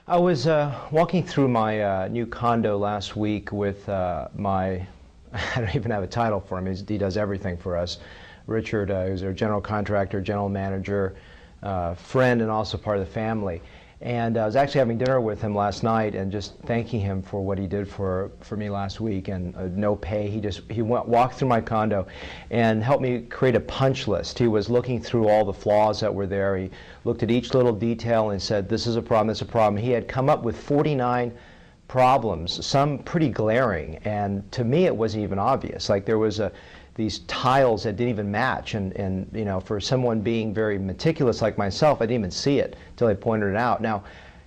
I was walking through my new condo last week with my, I don't even have a title for him, he does everything for us. Richard, who's our general contractor, general manager, friend, and also part of the family. And I was actually having dinner with him last night and just thanking him for what he did for me last week, and no pay. He walked through my condo and helped me create a punch list. He was looking through all the flaws that were there. He looked at each little detail and said, this is a problem, this is a problem. He had come up with 49 problems, some pretty glaring, and to me it wasn't even obvious. Like there was these tiles that didn't even match, and you know, for someone being very meticulous like myself, I didn't even see it until I pointed it out. Now,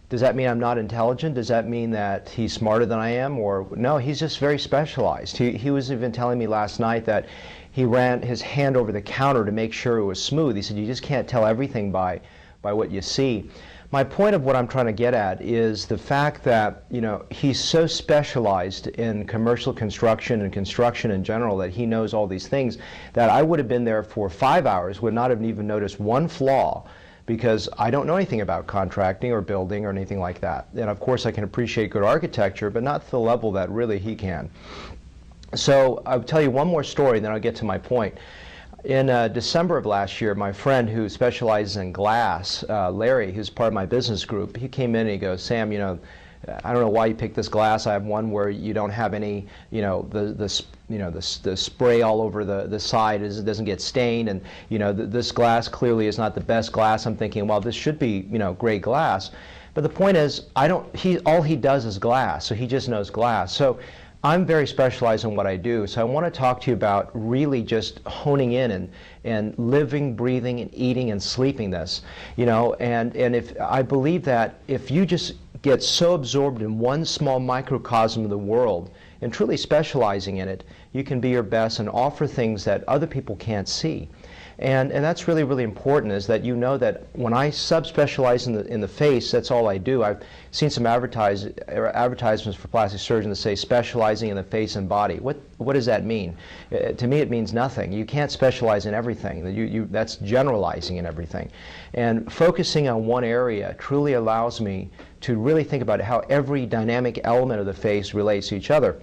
does that mean I'm not intelligent? Does that mean that he's smarter than I am? Or no, he's just very specialized. He was even telling me last night that he ran his hand over the counter to make sure it was smooth. He said, you just can't tell everything by what you see. My point of what I'm trying to get at is the fact that, you know, he's so specialized in commercial construction and construction in general that he knows all these things that I would have been there for 5 hours, would not have even noticed one flaw, because I don't know anything about contracting or building or anything like that. And of course I can appreciate good architecture, but not to the level that really he can. So I'll tell you one more story, then I'll get to my point. In December of last year, my friend who specializes in glass, Larry, who's part of my business group, he came in and he goes, Sam, you know, I don't know why you picked this glass. I have one where you don't have any, you know, the spray all over the side. It doesn't get stained, and you know, this glass clearly is not the best glass. I'm thinking, well, this should be, you know, great glass. But the point is, all he does is glass, so he just knows glass. So I'm very specialized in what I do, so I want to talk to you about really just honing in and living, breathing, and eating and sleeping this, you know, and if I believe that if you just get so absorbed in one small microcosm of the world and truly specializing in it, you can be your best and offer things that other people can't see. And that's really, really important, is that you know that when I subspecialize in the face, that's all I do. I've seen some advertisements for plastic surgeons that say specializing in the face and body. What does that mean? To me, it means nothing. You can't specialize in everything. That's generalizing in everything. And focusing on one area truly allows me to really think about how every dynamic element of the face relates to each other.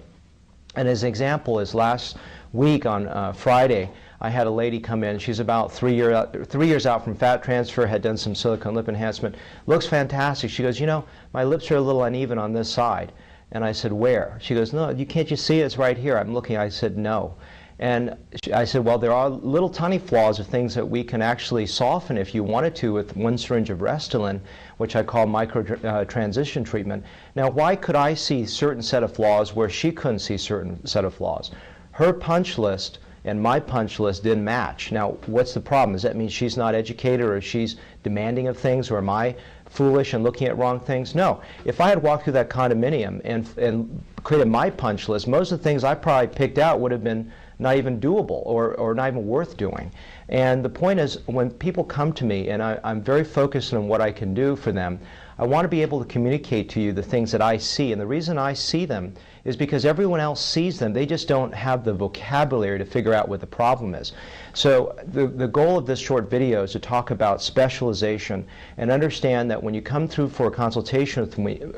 And as an example, is last week on Friday, I had a lady come in. She's about 3 years out from fat transfer, had done some silicone lip enhancement. Looks fantastic. She goes, you know, my lips are a little uneven on this side. And I said, where? She goes, no, you can't just see it? It's right here. I'm looking. I said, no. And I said, well, there are little tiny flaws of things that we can actually soften if you wanted to with 1 syringe of Restylane, which I call micro transition treatment. Now, why could I see certain set of flaws where she couldn't see certain set of flaws? Her punch list and my punch list didn't match. Now, what's the problem? Does that mean she's not educated, or she's demanding of things, or am I foolish and looking at wrong things? No. If I had walked through that condominium and created my punch list, most of the things I probably picked out would have been not even doable or not even worth doing. And the point is, when people come to me and I'm very focused on what I can do for them, I want to be able to communicate to you the things that I see. And the reason I see them is because everyone else sees them. They just don't have the vocabulary to figure out what the problem is. So the goal of this short video is to talk about specialization and understand that when you come through for a consultation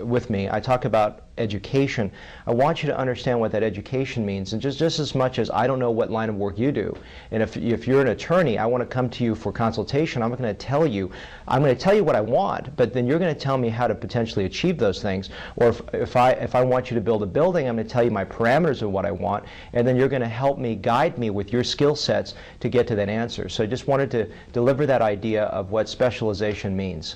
with me, I talk about education. I want you to understand what that education means, and just as much as I don't know what line of work you do, and if you're an attorney, I want to come to you for consultation. I'm going to tell you what I want, but then you're going to tell me how to potentially achieve those things. Or if I want you to build a building, I'm going to tell you my parameters of what I want, and then you're going to help me, guide me with your skill sets to get to that answer. So I just wanted to deliver that idea of what specialization means.